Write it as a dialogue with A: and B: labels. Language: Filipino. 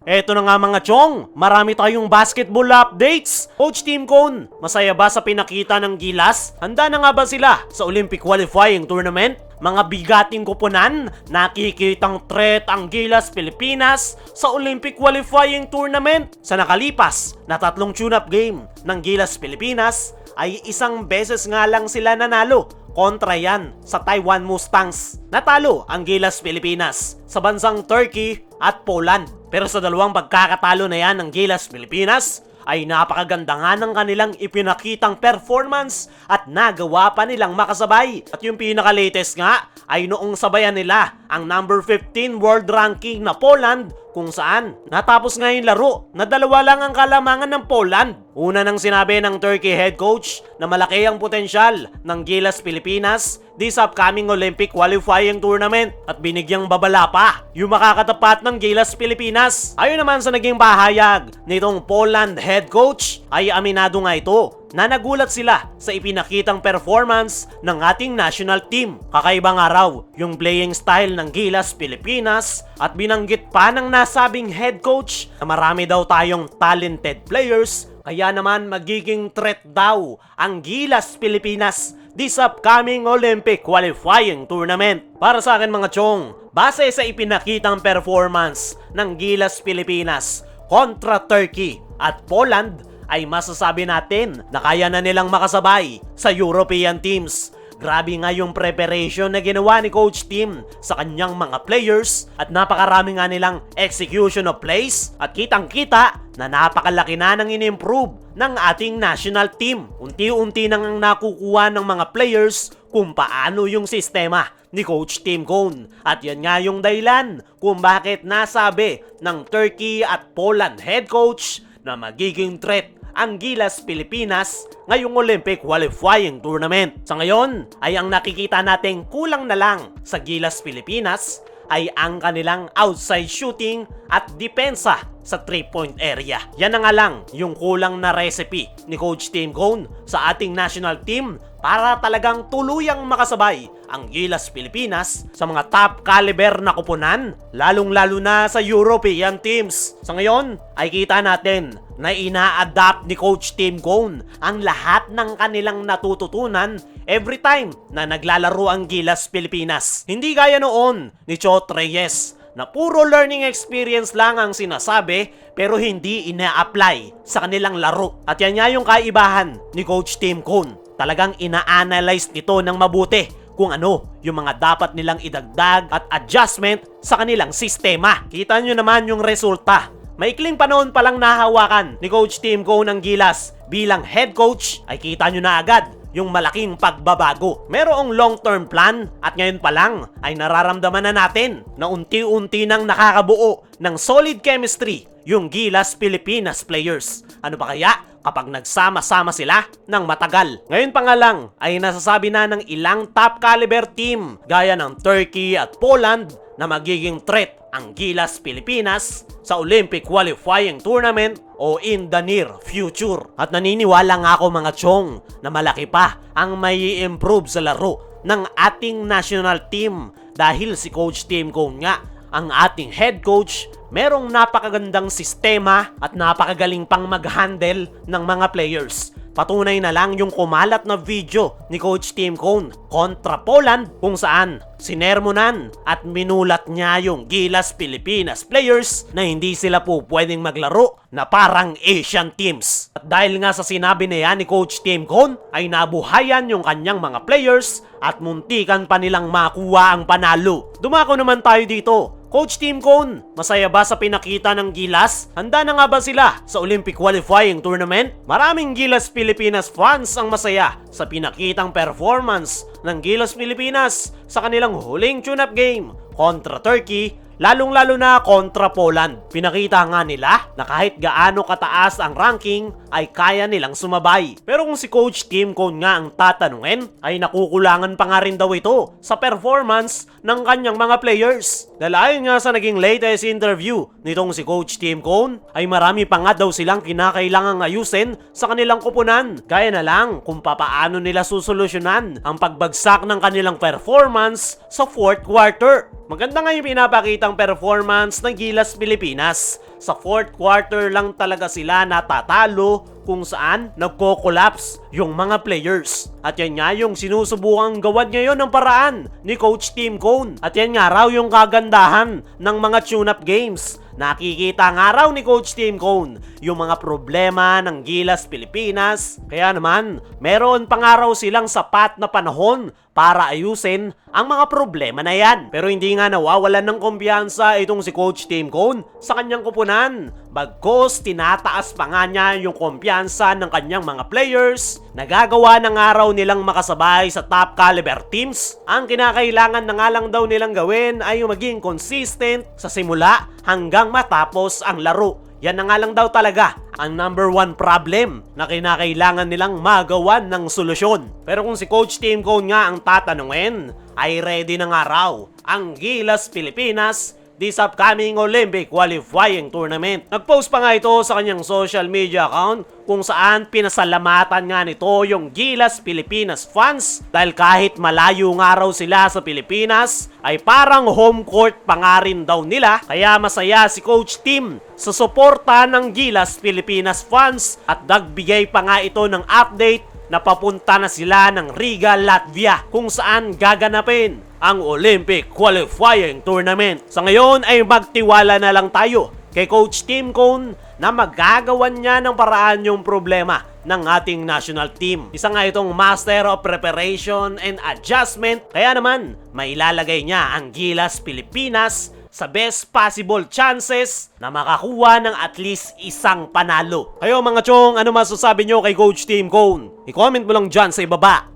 A: Eto na nga mga chong, marami tayong basketball updates. Coach Team Cone, masaya ba sa pinakita ng Gilas? Handa na nga ba sila sa Olympic qualifying tournament? Mga bigating kupunan, nakikitang threat ang Gilas Pilipinas sa Olympic qualifying tournament. Sa nakalipas na 3 tune-up game ng Gilas Pilipinas ay isang beses nga lang sila nanalo. Kontra yan sa Taiwan Mustangs. Natalo ang Gilas Pilipinas sa bansang Turkey at Poland. Pero sa dalawang pagkakatalo na yan ng Gilas Pilipinas ay napakaganda nga ng kanilang ipinakitang performance at nagawa pa nilang makasabay. At yung pinaka-latest nga ay noong sabayan nila ang number 15 world ranking na Poland, kung saan natapos nga yung laro na 2 lang ang kalamangan ng Poland. Una nang sinabi ng Turkey head coach na malaki ang potensyal ng Gilas Pilipinas this upcoming Olympic qualifying tournament at binigyang babala pa yung makakatapat ng Gilas Pilipinas. Ayon naman sa naging pahayag nitong Poland head coach ay aminado nga ito na nagulat sila sa ipinakitang performance ng ating national team. Kakaiba nga raw yung playing style ng Gilas Pilipinas at binanggit pa ng nasabing head coach na marami daw tayong talented players, kaya naman magiging threat daw ang Gilas Pilipinas this upcoming Olympic qualifying tournament. Para sa akin mga chong, base sa ipinakitang performance ng Gilas Pilipinas kontra Turkey at Poland, ay masasabi natin na kaya na nilang makasabay sa European teams. Grabe nga yung preparation na ginawa ni Coach Tim sa kanyang mga players at napakarami nga nilang execution of plays at kitang-kita na napakalaki na ng in-improve ng ating national team. Unti-unti nang nakukuha ng mga players kung paano yung sistema ni Coach Tim Cone. At yan nga yung dahilan kung bakit nasabi ng Turkey at Poland head coach na magiging threat ang Gilas Pilipinas ngayong Olympic qualifying tournament. Sa ngayon ay ang nakikita nating kulang na lang sa Gilas Pilipinas ay ang kanilang outside shooting at depensa sa 3-point area. Yan na nga lang yung kulang na recipe ni Coach Tim Cone sa ating national team para talagang tuluyang makasabay ang Gilas Pilipinas sa mga top caliber na kupunan, lalong-lalo na sa European teams. Sa ngayon ay kita natin na ina-adapt ni Coach Tim Cone ang lahat ng kanilang natututunan every time na naglalaro ang Gilas Pilipinas. Hindi gaya noon ni Chot Reyes na puro learning experience lang ang sinasabi pero hindi ina-apply sa kanilang laro. At yan nga yung kaibahan ni Coach Tim Cone. Talagang ina-analyze nito ng mabuti kung ano yung mga dapat nilang idagdag at adjustment sa kanilang sistema. Kita nyo naman yung resulta. Maikling panahon pa lang nahawakan ni Coach Tim Cone ng Gilas bilang head coach ay kita nyo na agad yung malaking pagbabago. Merong long-term plan at ngayon pa lang ay nararamdaman na natin na unti-unti nang nakakabuo ng solid chemistry yung Gilas Pilipinas players. Ano ba kaya kapag nagsama-sama sila ng matagal? Ngayon pa nga lang ay nasasabi na ng ilang top caliber team gaya ng Turkey at Poland na magiging threat ang Gilas Pilipinas sa Olympic qualifying tournament o in the near future. At naniniwala nga ako mga chong na malaki pa ang may improve sa laro ng ating national team dahil si Coach Tim Cone nga ang ating head coach, merong napakagandang sistema at napakagaling pang mag-handle ng mga players. Patunay na lang yung kumalat na video ni Coach Tim Cone kontra Poland kung saan sinermonan at minulat niya yung Gilas Pilipinas players na hindi sila po pwedeng maglaro na parang Asian teams. At dahil nga sa sinabi na yan ni Coach Tim Cone ay nabuhayan yung kanyang mga players at muntikan pa nilang makuha ang panalo. Dumako naman tayo dito. Coach Tim Cone, masaya ba sa pinakita ng Gilas? Handa na nga ba sila sa Olympic qualifying tournament? Maraming Gilas Pilipinas fans ang masaya sa pinakitang performance ng Gilas Pilipinas sa kanilang huling tune-up game kontra Turkey, lalong-lalo na kontra Poland. Pinakita nga nila na kahit gaano kataas ang ranking ay kaya nilang sumabay. Pero kung si Coach Tim Cone nga ang tatanungin, ay nakukulangan pa nga rin daw ito sa performance ng kanyang mga players. Dahil nga sa naging latest interview nitong si Coach Tim Cone, ay marami pa nga daw silang kinakailangang ayusin sa kanilang kupunan. Gaya na lang kung papaano nila susolusyonan ang pagbagsak ng kanilang performance sa fourth quarter. Maganda nga yung pinapakitang performance ng Gilas Pilipinas Sa fourth quarter lang talaga sila natatalo kung saan nagko-collapse yung mga players. At yan nga yung sinusubukang gawan ngayon ng paraan ni Coach Tim Cone. At yan nga raw yung kagandahan ng mga tune-up games. Nakikita nga raw ni Coach Tim Cone yung mga problema ng Gilas Pilipinas. Kaya naman, meron pa nga raw silang sapat na panahon para ayusin ang mga problema na yan. Pero hindi nga nawawalan ng kumpiyansa itong si Coach Tim Cone sa kanyang kupunan. Bagkos, tinataas pa nga niya yung kumpiyansa ng kanyang mga players. Nagagawa na nga raw nilang makasabay sa top caliber teams. Ang kinakailangan na nga lang daw nilang gawin ay yung maging consistent sa simula hanggang matapos ang laro. Yan na nga lang daw talaga ang number one problem na kinakailangan nilang magawan ng solusyon. Pero kung si Coach Tim Cone nga ang tatanungin, ay ready na nga raw ang Gilas Pilipinas this upcoming Olympic qualifying tournament. Nag-post pa nga ito sa kanyang social media account kung saan pinasalamatan nga nito yung Gilas Pilipinas fans dahil kahit malayo nga raw sila sa Pilipinas ay parang home court pa nga rin daw nila. Kaya masaya si Coach Tim sa suporta ng Gilas Pilipinas fans at nagbigay pa nga ito ng update na papunta na sila ng Riga, Latvia kung saan gaganapin ang Olympic qualifying tournament. Sa ngayon ay magtiwala na lang tayo kay Coach Tim Cone na magagawan niya ng paraan yung problema ng ating national team. Isa nga itong Master of Preparation and Adjustment, kaya naman mailalagay niya ang Gilas Pilipinas sa best possible chances na makakuha ng at least isang panalo. Kayo mga chong, ano masasabi nyo kay Coach Tim Cone? I-comment mo lang dyan sa ibaba.